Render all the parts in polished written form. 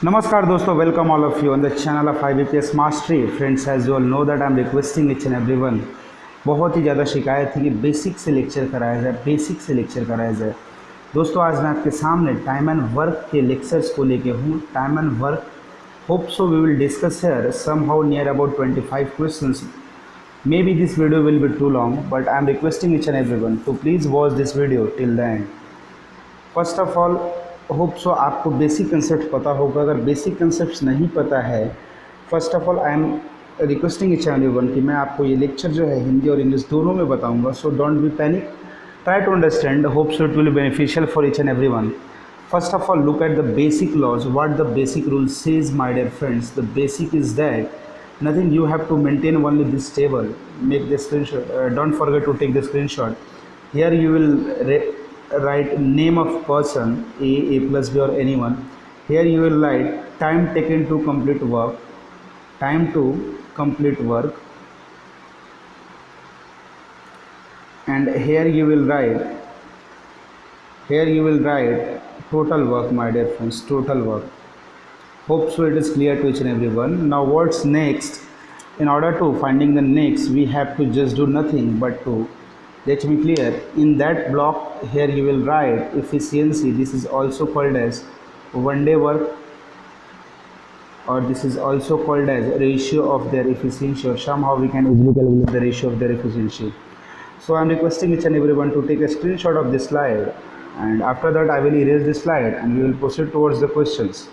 Namaskar dosto, welcome all of you on the channel of IBPS Mastery. Friends, as you all know that I am requesting each and everyone, बहुत ही ज़्यादा शिकायत थी कि basic से lecture कराया जाए। दोस्तों आज मैं आपके सामने टाइम एंड वर्क के लेक्चर्स को लेके हूँ। Time and work hope so we will discuss here somehow near about 25 questions. Maybe this video will be too long, but I am requesting each and everyone to please watch this video till the end. First of all hope so आपको basic concept पता होगा। अगर basic concept नहीं पता है, first of all I am requesting etch and everyone कि मैं आपको ये लेक्चर जो है हिंदी और इंग्लिश दोनों में बताऊंगा। So don't be panic, try to understand, hope so it will be beneficial for each and everyone. First of all look at the basic laws, what the basic rule says my dear friends. The basic is that nothing, you have to maintain only this table. Make the screenshot, don't forget to take the screenshot. Here you will write name of person a plus b or anyone. Here you will write time taken to complete work, time to complete work, and here you will write total work, my dear friends, total work. Hope so it is clear to each and everyone. Now what's next? In order to finding the next, we have to just do nothing but to, let me clear, in that block here you will write efficiency. This is also called as one day work, or this is also called as ratio of their efficiency, or somehow we can easily calculate the ratio of their efficiency. So I am requesting each and everyone to take a screenshot of this slide, and after that I will erase this slide and we will proceed towards the questions.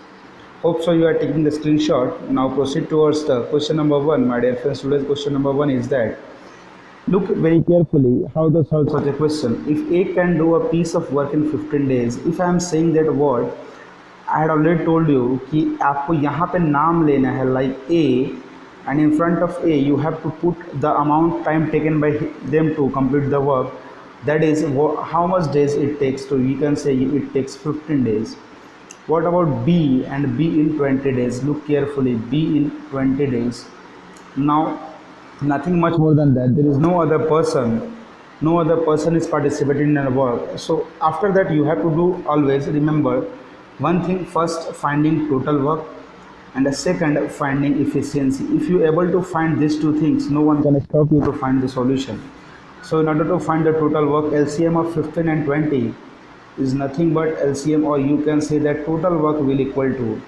Hope so you are taking the screenshot. Now proceed towards the question number 1. My dear friends, today's question number 1 is that, look very carefully how to solve such a question. If A can do a piece of work in 15 days, if I am saying that word, I had already told you कि आपको यहाँ पे नाम लेना है like A, and in front of A you have to put the amount time taken by them to complete the work. That is how much days it takes. So we can say it takes 15 days. What about B and B in 20 days? Look carefully, B in 20 days. Now nothing much more than that. There is no other person is participating in the work. So after that you have to do, always remember one thing: first finding total work, and the second finding efficiency. If you are able to find these two things, no one can stop you to find the solution. So in order to find the total work, LCM of 15 and 20 is nothing but LCM, or you can say that total work will equal to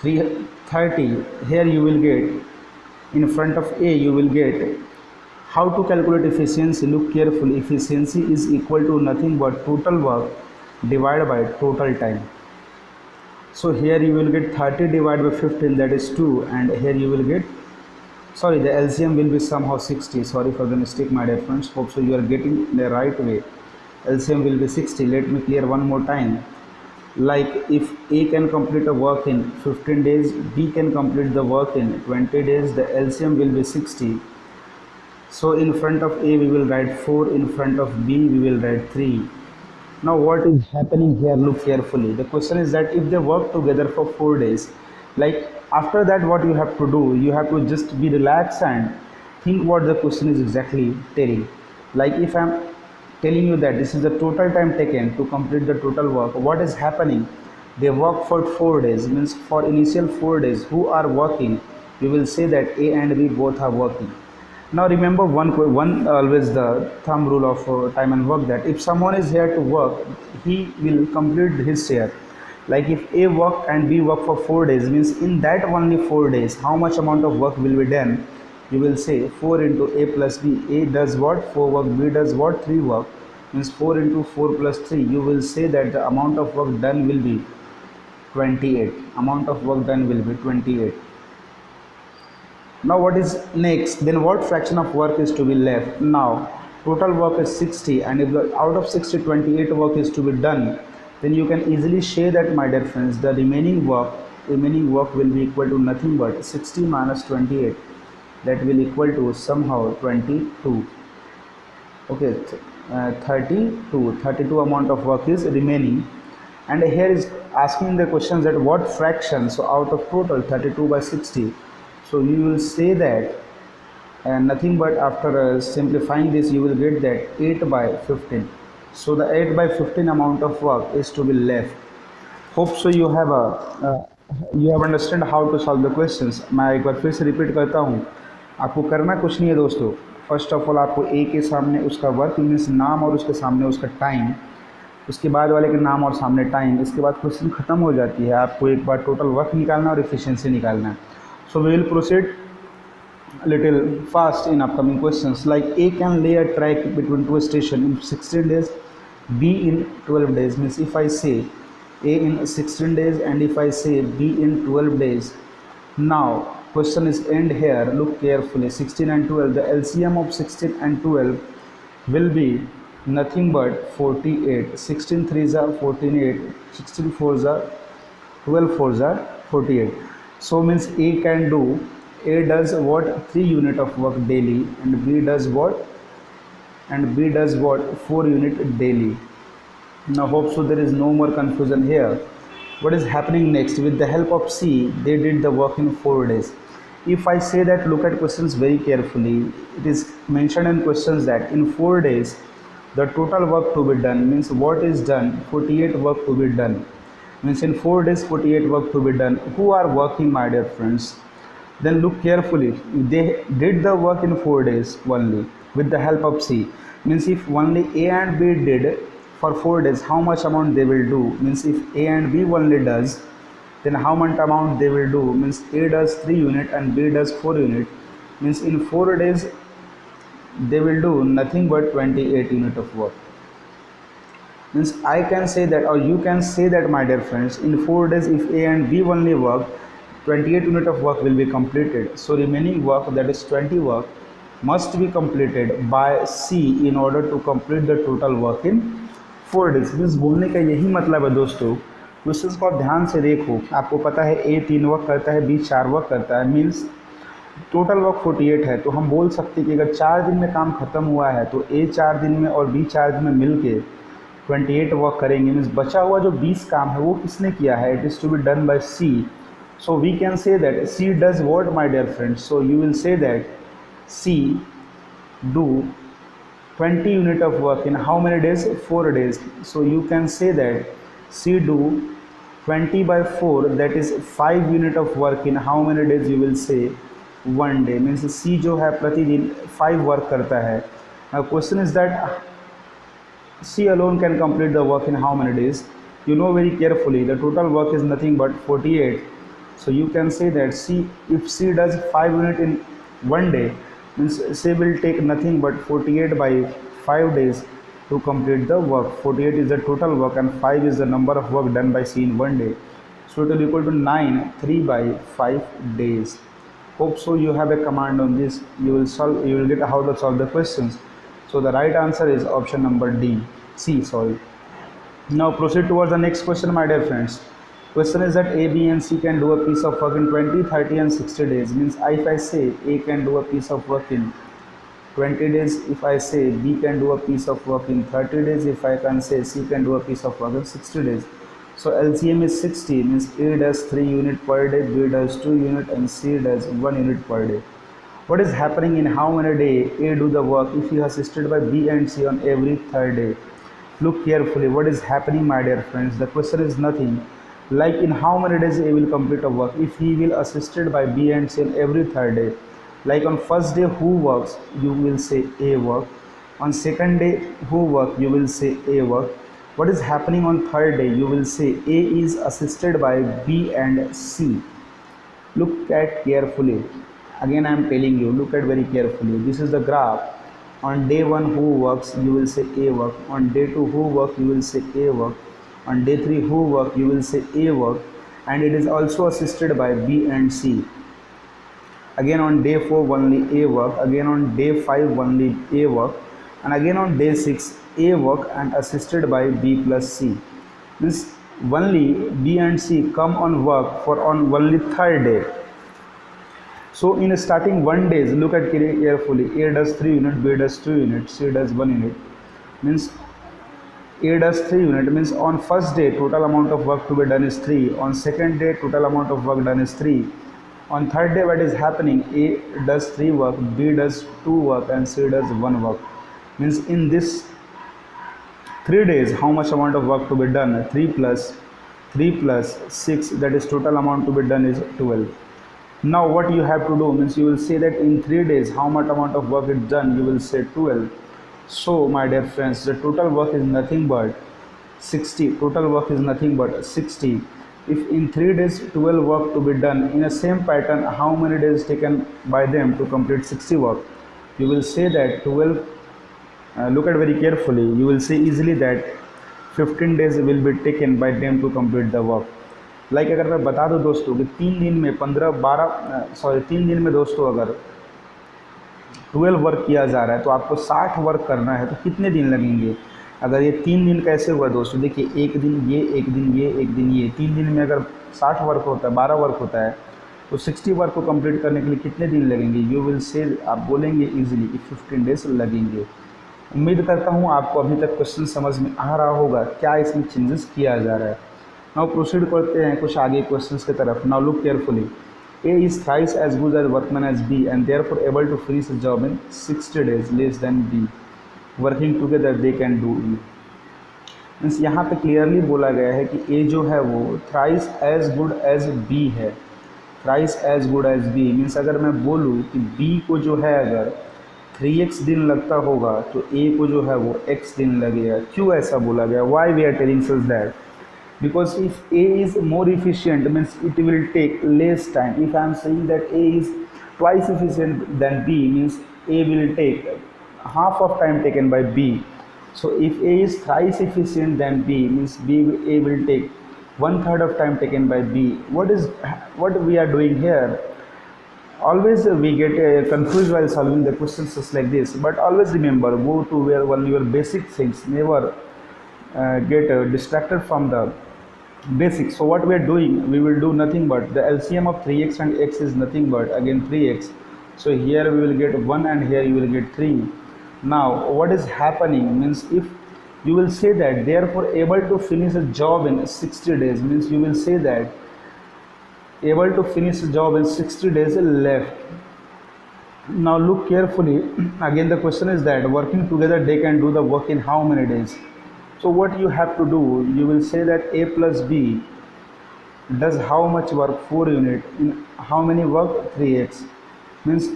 330. Here you will get in front of A you will get how to calculate efficiency. Look carefully, efficiency is equal to nothing but total work divided by total time. So here you will get 30 divided by 15, that is 2, and here you will get, sorry, the LCM will be somehow 60. Sorry for the mistake, my dear friends. Hope so you are getting the right way. LCM will be 60. Let me clear one more time. Like if A can complete a work in 15 days, B can complete the work in 20 days, the LCM will be 60. So in front of A we will write 4, in front of B we will write 3. Now what is happening here? Look carefully. The question is that if they work together for 4 days, like after that what you have to do, you have to just be relaxed and think what the question is exactly telling. Like if I am telling you that this is the total time taken to complete the total work, what is happening? They work for 4 days, means for initial 4 days who are working, we will say that A and B both are working. Now remember one always the thumb rule of time and work, that if someone is here to work, he will complete his share. Like if A work and B work for 4 days, means in that only 4 days how much amount of work will be done? You will say 4 into A plus B. A does what? 4 work. B does what? 3 work. Means 4 into 4 plus 3. You will say that the amount of work done will be 28. Amount of work done will be 28. Now what is next? Then what fraction of work is to be left? Now total work is 60, and if out of 60 28 work is to be done, then you can easily say that, my dear friends, the remaining work will be equal to nothing but 60 minus 28. That will equal to somehow 22. Okay, 32 amount of work is remaining, and here is asking the questions that what fraction. So out of total 32 by 60, so you will say that nothing but after simplifying this you will get that 8 by 15. So the 8 by 15 amount of work is to be left. Hope so you have you have understand how to solve the questions. मैं एक बार फिर से repeat करता हूँ, आपको करना कुछ नहीं है दोस्तों। फर्स्ट ऑफ ऑल आपको ए के सामने उसका वर्क मीन्स नाम और उसके सामने उसका टाइम, उसके बाद वाले के नाम और सामने टाइम, इसके बाद क्वेश्चन खत्म हो जाती है। आपको एक बार टोटल वर्क निकालना और एफिशिएंसी निकालना है। So we will proceed little fast in upcoming questions. Like A can lay a track between two stations in 16 days, B in 12 days. Means if I say A in 16 days and if I say B in 12 days. Now question is end here. Look carefully. 16 and 12. The LCM of 16 and 12 will be nothing but 48. 16 threes are 48. 16 fours are 12 fours are 48. So means A does what 3 unit of work daily and B does what 4 unit daily. Now hope so there is no more confusion here. What is happening next? With the help of C they did the work in 4 days. If I say that, look at questions very carefully. It is mentioned in questions that in 4 days the total work to be done means what is done 48 work to be done, means in 4 days 48 work to be done. Who are working, my dear friends? Then look carefully. They did the work in 4 days only with the help of C. Means if only A and B did for 4 days, how much amount they will do? Means if A and B only does, then how much amount they will do? Means A does 3 unit and B does 4 unit. Means in 4 days they will do nothing but 28 unit of work. Means I can say that, or you can say that, my dear friends, in 4 days if A and B only work, 28 unit of work will be completed. So remaining work, that is 20 work, must be completed by C in order to complete the total work in 4 days. Means बोलने का यही मतलब है दोस्तों। Questions को आप ध्यान से देखो, आपको पता है A 3 वर्क करता है, B 4 वर्क करता है, मीन्स टोटल वर्क 48 है। तो हम बोल सकते हैं कि अगर 4 दिन में काम खत्म हुआ है तो A 4 दिन में और B 4 दिन में मिल के 28 वर्क करेंगे। मीन्स बचा हुआ जो 20 काम है वो किसने किया है? It is to be done by C. So we can say that C does what, my dear friends? So you will say that C do 20 unit of work in how many days? 4 days. So you can say that C do 20 by 4, that is 5 unit of work in how many days? You will say 1 day. Means C जो है प्रतिदिन 5 work करता है. Now question is that C alone can complete the work in how many days? You know very carefully the total work is nothing but 48. So you can say that C, if C does 5 unit in 1 day, means C will take nothing but 48 by 5 days to complete the work. 48 is the total work and 5 is the number of work done by C in 1 day. So it will equal to 9 3 by 5 days. Hope so you have a command on this. You will get how to solve the questions. So the right answer is option number C, sorry. Now proceed towards the next question, my dear friends. Question is that A, B and C can do a piece of work in 20, 30 and 60 days. Means if I say A can do a piece of work in 20 days, if I say B can do a piece of work in 30 days, if I can say C can do a piece of work in 60 days. So LCM is 60, means A does 3 unit per day, B does 2 unit and C does 1 unit per day. What is happening in how many days A do the work if he is assisted by B and C on every third day? Look carefully what is happening, my dear friends. The question is nothing like in how many days A will complete a work if he will assisted by B and C on every third day. Like on first day who works, you will say A work. On second day who work, you will say A work. What is happening on third day? You will say A is assisted by B and C. Look at carefully. Again I am telling you, look at very carefully. This is the graph. On day 1 who works, you will say A work. On day 2 who work, you will say A work. On day 3 who work, you will say A work, and it is also assisted by B and C. Again on day 4 only A work, again on day 5 only A work, and again on day 6 A work and assisted by B plus C. This only B and C come on work for on only third day. So in starting 1 days, look at carefully. A does 3 unit, B does 2 unit, C does 1 unit. Means A does 3 unit, means on first day total amount of work to be done is 3. On second day total amount of work done is 3. On third day what is happening? A does 3 work, B does 2 work and C does 1 work. Means in this 3 days how much amount of work to be done? 3 plus 3 plus 6, that is total amount to be done is 12. Now what you have to do means you will say that in 3 days how much amount of work is done, you will say 12. So my dear friends, the total work is nothing but 60. Total work is nothing but 60. If in 3 days 12 work to be done in a same pattern, how many days taken by them to complete 60 work? You will say that 12. Look at very carefully. You will see easily that 15 days will be taken by them to complete the work. Like अगर मैं बता दूं दोस्तों कि 3 दिन में 3 दिन में दोस्तों अगर 12 वर्क किया जा रहा है तो आपको 60 वर्क करना है तो कितने दिन लगेंगे? अगर ये 3 दिन कैसे हुआ दोस्तों, देखिए एक दिन ये, एक दिन ये, एक दिन ये, 3 दिन में अगर 60 वर्क होता है, 12 वर्क होता है, तो 60 वर्क को कंप्लीट करने के लिए कितने दिन लगेंगे? यू विल से, आप बोलेंगे इजीली कि 15 डेज लगेंगे। उम्मीद करता हूँ आपको अभी तक क्वेश्चन समझ में आ रहा होगा, क्या इसमें चेंजेस किया जा रहा है। नाउ प्रोसीड करते हैं कुछ आगे क्वेश्चंस की तरफ। Now look carefully. A is thrice as good as workman as B and therefore able to finish a job in 60 days less than B. Working together they can do it. Means यहाँ पे clearly बोला गया है कि A जो है वो thrice as good as B है। Thrice as good as B means अगर मैं बोलूँ कि B को जो है अगर 3x दिन लगता होगा तो A को जो है वो x दिन लगेगा। क्यों ऐसा बोला गया? Why we are telling such that? Because if A is more efficient means it will take less time. If I am saying that A is twice efficient than B means A will take half of time taken by B. So if A is thrice efficient than B means A will take 1/3 of time taken by B. What we are doing here? Always we get confused while solving the questions just like this. But always remember, go to where one your basic things. Never get distracted from the basics. So what we are doing, we will do nothing but the LCM of 3x and x is nothing but again 3x. So here we will get 1 and here you will get 3. Now what is happening means if you will say that therefore able to finish a job in 60 days means you will say that able to finish a job in 60 days left. Now look carefully. Again the question is that working together they can do the work in how many days? So what you have to do, you will say that A plus B does how much work? 4 unit. In how many work? 3x. Means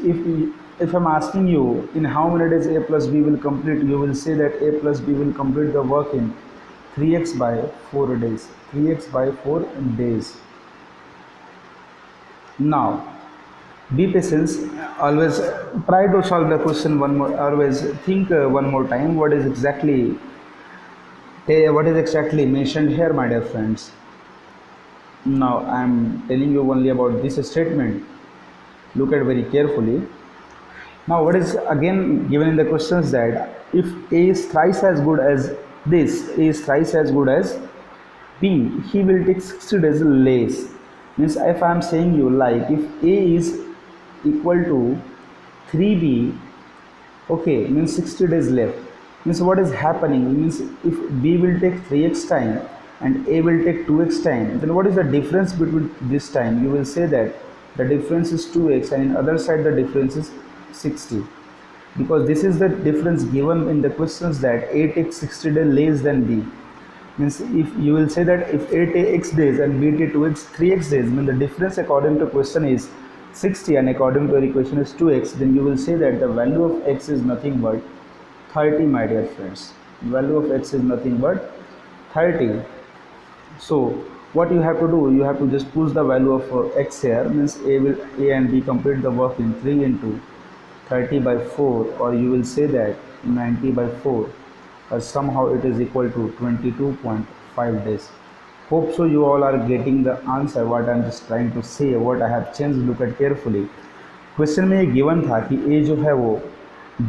if I'm asking you in how many days A plus B will complete, you will say that A plus B will complete the work in 3x by 4 days. 3x by 4 days. Now be patient. Always try to solve the question one more. Always think one more time what is exactly mentioned here, my dear friends. Now I am telling you only about this statement. Look at very carefully. Now what is again given in the questions that if A is thrice as good as this, A is thrice as good as B, he will take 60 days less. Means if I am saying you like if A is equal to 3B, okay, means 60 days left. Means what is happening means if B will take 3x time and A will take 2x time, then what is the difference between this time? You will say that the difference is 2x and in other side the difference is 60, because this is the difference given in the questions that A takes 60 days less than B. Means if you will say that if A takes x days and B takes 3x days, mean the difference according to question is 60 and according to your equation is 2x, then you will say that the value of x is nothing but 30, my dear friends. Value of x is nothing but 30. So what you have to do, you have to just push the value of x here, means A and B complete the work in 3 into 30 by 4, or you will say that 90 by 4, or somehow it is equal to 22.5 days. Hope so you all are getting the answer what I am just trying to say, what I have changed. Look at carefully. Question में ये given था कि A जो है वो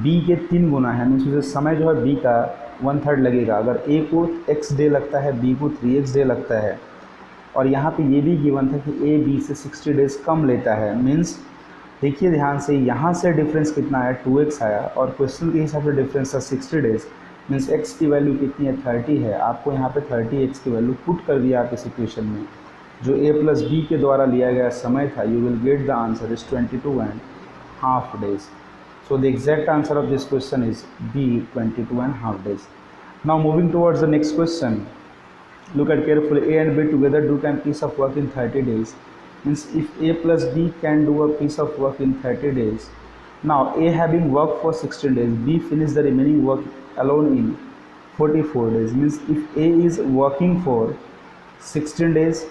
B के 3 गुना है, means उसे समय जो है B का 1/3 लगेगा। अगर A को x डे लगता है, B को 3x डे लगता है, और यहाँ पे ये भी गिवन था कि A B से 60 डेज कम लेता है। मीन्स देखिए ध्यान से, यहाँ से डिफरेंस कितना आया? 2x आया, और क्वेश्चन के हिसाब से डिफरेंस था 60 डेज। मीन्स x की वैल्यू कितनी है? 30 है। आपको यहाँ पे 30x की वैल्यू पुट कर दिया आप इस इक्वेशन में, जो A प्लस B के द्वारा लिया गया समय था। You will get the answer is 22.5 days. So the exact answer of this question is B, 22.5 days. Now moving towards the next question. Look at carefully. A and B together do a piece of work in 30 days. Means if A plus B can do a piece of work in 30 days. Now A having worked for 16 days, B finish the remaining work alone in 44 days. Means if A is working for 16 days,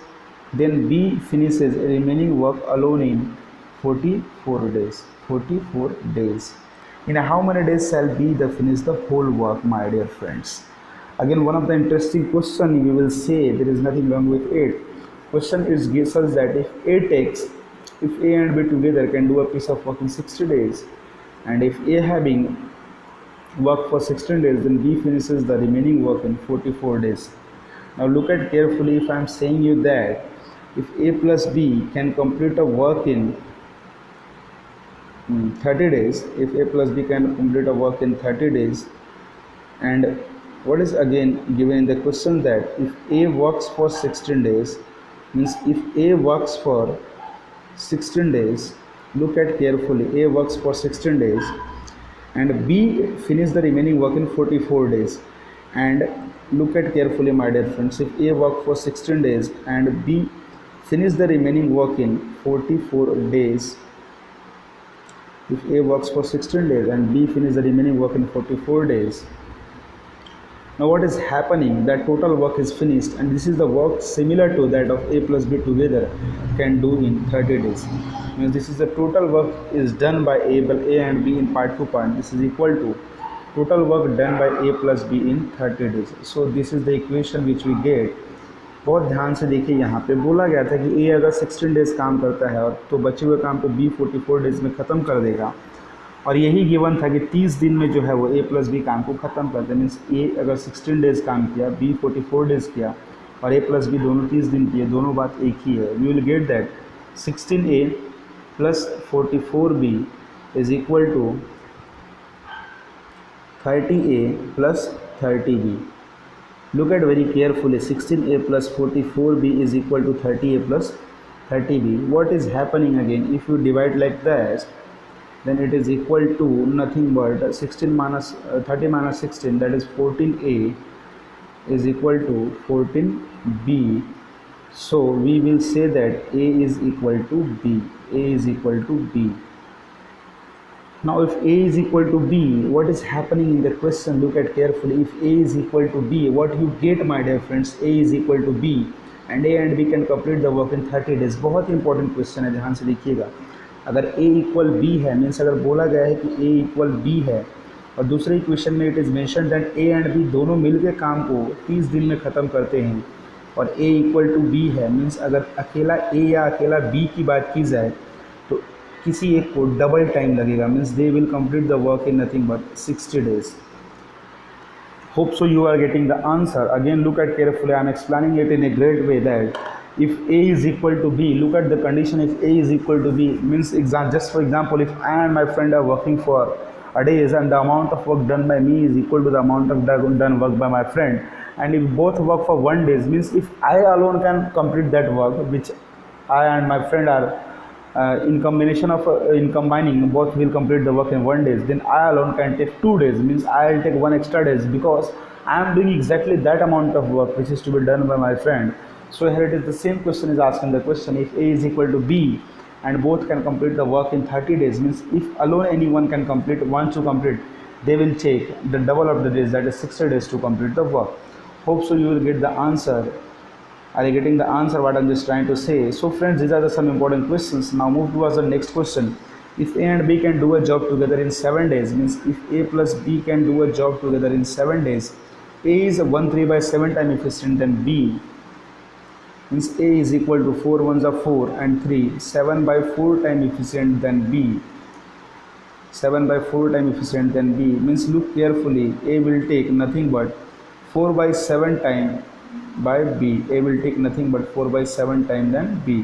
then B finishes remaining work alone in 44 days. 44 days. In how many days shall B the finish the whole work, my dear friends? Again, one of the interesting question you will say there is nothing wrong with it. Question is gives us that if A and B together can do a piece of work in 60 days, and if A having worked for 16 days, then B finishes the remaining work in 44 days. Now look at carefully. If I am saying you that if A plus B can complete a work in 30 days, if A plus B can complete a work in 30 days, and what is again given in the question that if A works for 16 days, means if A works for 16 days, look at carefully, A works for 16 days and B finish the remaining work in 44 days. And look at carefully, my dear friends, if A work for 16 days and B finish the remaining work in 44 days, if A works for 16 days and B finish the remaining work in 44 days, now what is happening, that total work is finished, and this is the work similar to that of A plus B together can do in 30 days. Means this is the total work is done by A and B in part to part. This is equal to total work done by A plus B in 30 days. So this is the equation which we get. बहुत ध्यान से देखिए, यहाँ पे बोला गया था कि A अगर 16 डेज काम करता है और तो बचे हुए काम को B 44 डेज में ख़त्म कर देगा, और यही गिवन था कि 30 दिन में जो है वो A प्लस बी काम को ख़त्म करते हैं। मीन्स A अगर 16 डेज़ काम किया, B 44 डेज़ किया और A प्लस बी दोनों 30 दिन किए, दोनों बात एक ही है। We will get that 16A plus 44B is equal to 30A plus 30B. Look at very carefully, 16A plus 44B is equal to 30A plus 30B. What is happening again? If you divide like that, then it is equal to nothing but 16 minus 30 minus 16, that is 14A is equal to 14B. So we will say that A is equal to B. A is equal to B. Now if A is equal to B, what is happening in the question? Look at carefully. If A is equal to B, what you get, my dear friends, A is equal to B and A and B can complete the work in 30 days. बहुत important question है, ध्यान से देखिएगा। अगर A equal B है, means अगर बोला गया है कि A इक्वल B है और दूसरे इक्वेशन में it is mention that A and B दोनों मिलकर काम को 30 दिन में ख़त्म करते हैं और A इक्वल टू B है, मीन्स अगर अकेला A या अकेला B की बात की जाए तो किसी एक को डबल टाइम लगेगा, means they will complete the work in nothing but 60 days. Hope so you are getting the answer. Again, look at carefully. I am explaining it in a great way that if A is equal to B, look at the condition. If A is equal to B, means just for example, if I and my friend are working for a days and the amount of work done by me is equal to the amount of done work by my friend, and if both work for 1 day, means if I alone can complete that work which I and my friend are in combining both will complete the work in 1 day, then I alone can take 2 days, means I'll take 1 extra days because I am doing exactly that amount of work which is to be done by my friend. So here it is, the same question is asking the question, if A is equal to B and both can complete the work in 30 days, means if alone anyone can complete, wants to complete, they will take the double of the days, that is 60 days to complete the work. Hope so you will get the answer. Are you getting the answer what I'm just trying to say? So friends, these are some important questions. Now move towards the next question. If A and B can do a job together in 7 days, means if A plus B can do a job together in 7 days, A is 1/3 by 7 time efficient than B, means A is equal to 4 ones are 4 and 3, 7 by 4 time efficient than B. 7 by 4 time efficient than B, means look carefully, A will take nothing but 4 by 7 time by B. A will take nothing but 4 by 7 time than B.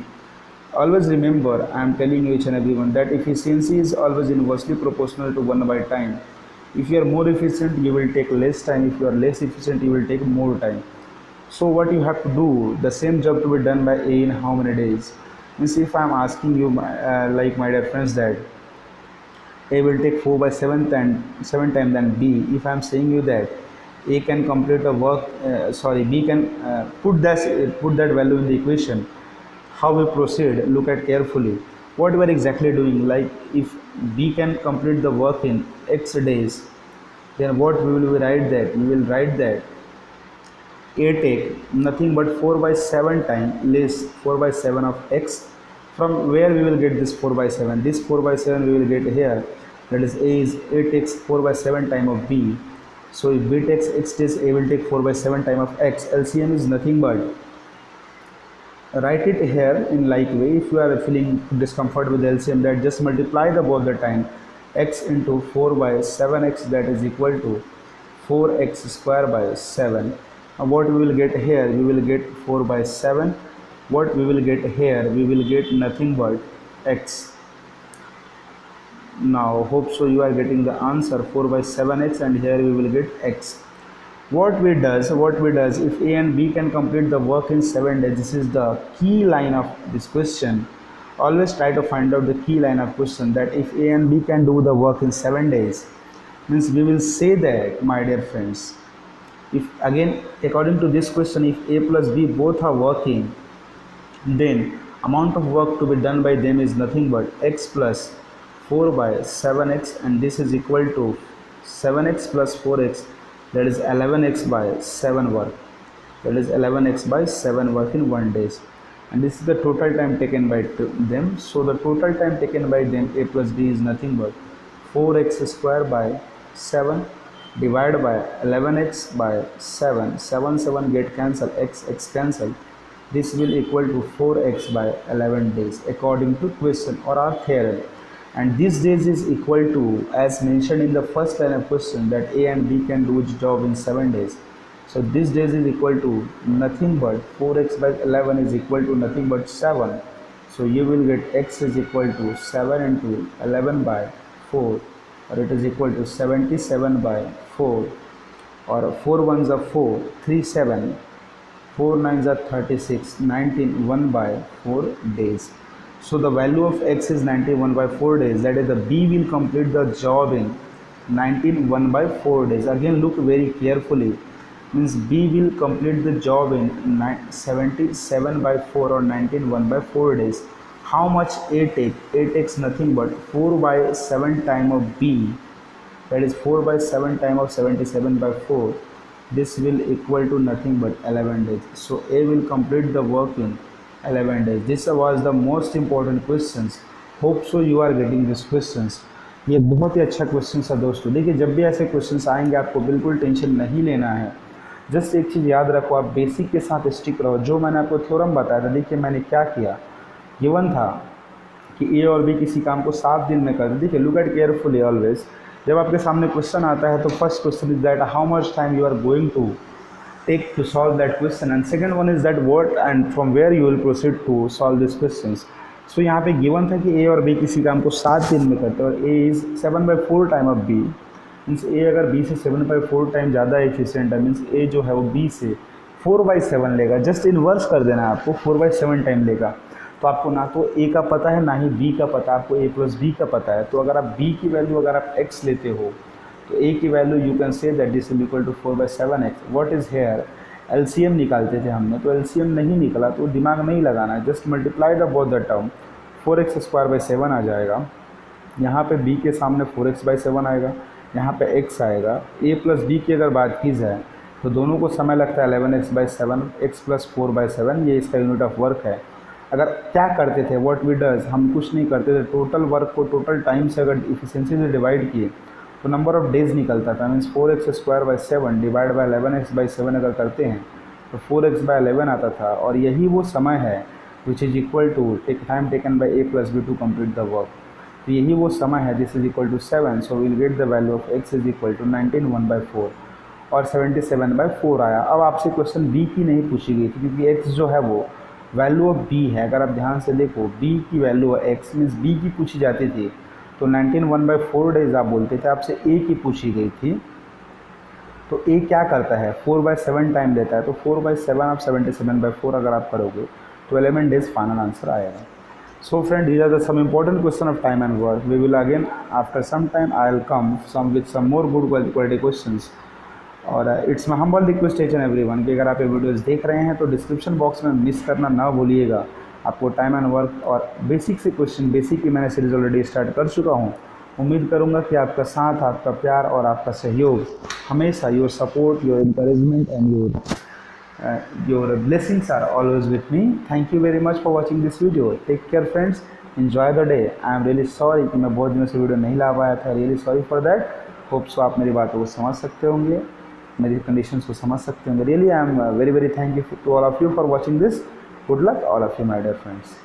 Always remember, I am telling you each and everyone that efficiency is always inversely proportional to 1 by time. If you are more efficient, you will take less time. If you are less efficient, you will take more time. So what you have to do, the same job to be done by A in how many days? Means if I am asking you like my dear friends that A will take 4 by 7 time than B, if I am saying you that A can complete a work, sorry, B can put that value in the equation. How we proceed, look at carefully what we are exactly doing. Like if B can complete the work in X days, then what we will write that? We will write that A take nothing but 4 by 7 time less 4 by 7 of X. From where we will get this 4 by 7? This 4 by 7 we will get here. That is A takes 4 by 7 time of B. So if B takes X days, A will take 4 by 7 time of X. LCM is nothing but, write it here in like way. If you are feeling discomfort with LCM, that just multiply the both the time x into 4 by 7x, that is equal to 4x square by 7. And what we will get here? We will get 4 by 7. What we will get here? We will get nothing but x. Now hope so you are getting the answer 4 by 7x, and here we will get x. What we does, if A and B can complete the work in 7 days, this is the key line of this question. Always try to find out the key line of question, that if A and B can do the work in 7 days, means we will say that, my dear friends, if again according to this question, if A plus B both are working, then amount of work to be done by them is nothing but x plus 4 by 7x, and this is equal to 7x plus 4x, that is 11x by 7 work. That is 11x by 7 work in 1 day. And this is the total time taken by them. So the total time taken by them, A plus B, is nothing but 4x square by 7 divided by 11x by 7. 7 get cancelled, x cancel. This will equal to 4x by 11 days according to question or our theorem. And this days is equal to, as mentioned in the first line of question, that A and B can do its job in 7 days. So this days is equal to nothing but 4x by 11 is equal to nothing but 7. So you will get x is equal to 7 into 11 by 4, or it is equal to 77 by 4, or 4 ones are 4, 3 7, 4 nines are 36, 19 1 by 4 days. So the value of x is 91 by 4 days. That is, the B will complete the job in 19 1 by 4 days. Again look very carefully. Means B will complete the job in 77 by 4 or 19 1 by 4 days. How much A take? A takes nothing but 4 by 7 time of B. That is 4 by 7 time of 77 by 4. This will equal to nothing but 11 days. So A will complete the work in 11 days. This was the most important questions. Hope so you are getting these questions. ये बहुत ही अच्छा question है दोस्तों. देखिए जब भी ऐसे questions आएंगे आपको बिल्कुल टेंशन नहीं लेना है. जस्ट एक चीज़ याद रखो, आप बेसिक के साथ स्टिक रहो. जो मैंने आपको थ्योरम बताया था, देखिए मैंने क्या किया. गिवन था कि ए और बी किसी काम को 7 दिन में कर दे. देखिए लुक एट केयरफुली ऑलवेज. जब आपके सामने क्वेश्चन आता है तो first question is that how much time you are going to take to solve that question, and second one is that what and from where you will proceed to solve these questions. So यहाँ पे given था कि A और B किसी काम को 7 दिन में करते हैं, और A is 7 by 4 time of B. Means A अगर B से 7 by 4 टाइम ज़्यादा एफिशिएंट है, मीन्स A जो है वो B से 4 by 7 लेगा. जस्ट इन्वर्स कर देना है आपको, 4 by 7 टाइम लेगा. तो आपको ना तो A का पता है ना ही B का पता है, आपको A प्लस B का पता है. तो अगर आप B की वैल्यू अगर आप X लेते हो तो A की value you can say that this is equal to 4 by 7x. What is here? LCM निकालते थे हमने, तो LCM नहीं निकला तो दिमाग नहीं लगाना है. Just multiply the both the term. 4x square by 7 आ जाएगा. यहाँ पे B के सामने 4x बाई 7 आएगा, यहाँ पे x आएगा. A प्लस B की अगर बात की जाए तो दोनों को समय लगता है 11x by 7, x plus 4 by 7. ये इसका यूनिट ऑफ वर्क है. अगर क्या करते थे, व्हाट वी डज, हम कुछ नहीं करते थे. टोटल वर्क को टोटल टाइम से अगर इफिशिएंसी से डिवाइड किए तो नंबर ऑफ डेज निकलता था. Means 4x square by 7 divide by 11x by 7 अगर करते हैं तो 4x बाई 11 आता था. और यही वो समय है which is equal to time taken by A plus B to complete the work. तो यही वो समय है. This is equal to 7. So will get the value of x is equal to 19 1 by 4 और 77 बाई 4 आया. अब आपसे क्वेश्चन B की नहीं पूछी गई थी क्योंकि x जो है वो वैल्यू ऑफ B है. अगर आप ध्यान से देखो B की वैल्यू है x, मीन्स B की पूछी जाती थी तो 19 1 बाई 4 डेज आप बोलते थे. आपसे A की पूछी गई थी तो A क्या करता है, 4 बाई 7 टाइम लेता है. तो 4 बाई 7 आप 77 बाई 4 अगर आप करोगे तो 11 डेज फाइनल आंसर आएगा. So friend, these are the some important question of time and work. We will again after some time I will come some with some more good quality questions और it's my humble request H and everyone कि अगर आप ये videos देख रहे हैं तो description box में मिस करना ना भूलिएगा। आपको टाइम एंड वर्क और बेसिक से क्वेश्चन, बेसिक की मैंने सीरीज ऑलरेडी स्टार्ट कर चुका हूँ। उम्मीद करूँगा कि आपका साथ, आपका प्यार और आपका सहयोग हमेशा, your support, your encouragement and your blessings are always with me. Thank you very much for watching this video. Take care friends. Enjoy the day. I am really sorry कि मैं बहुत दिनों से वीडियो नहीं ला पाया था. Really sorry for that. Hope so आप मेरी बातों को समझ सकते होंगे, मेरी कंडीशंस को समझ सकते होंगे. Really I am very thankful to all of you for watching this. Good luck all of you my dear friends.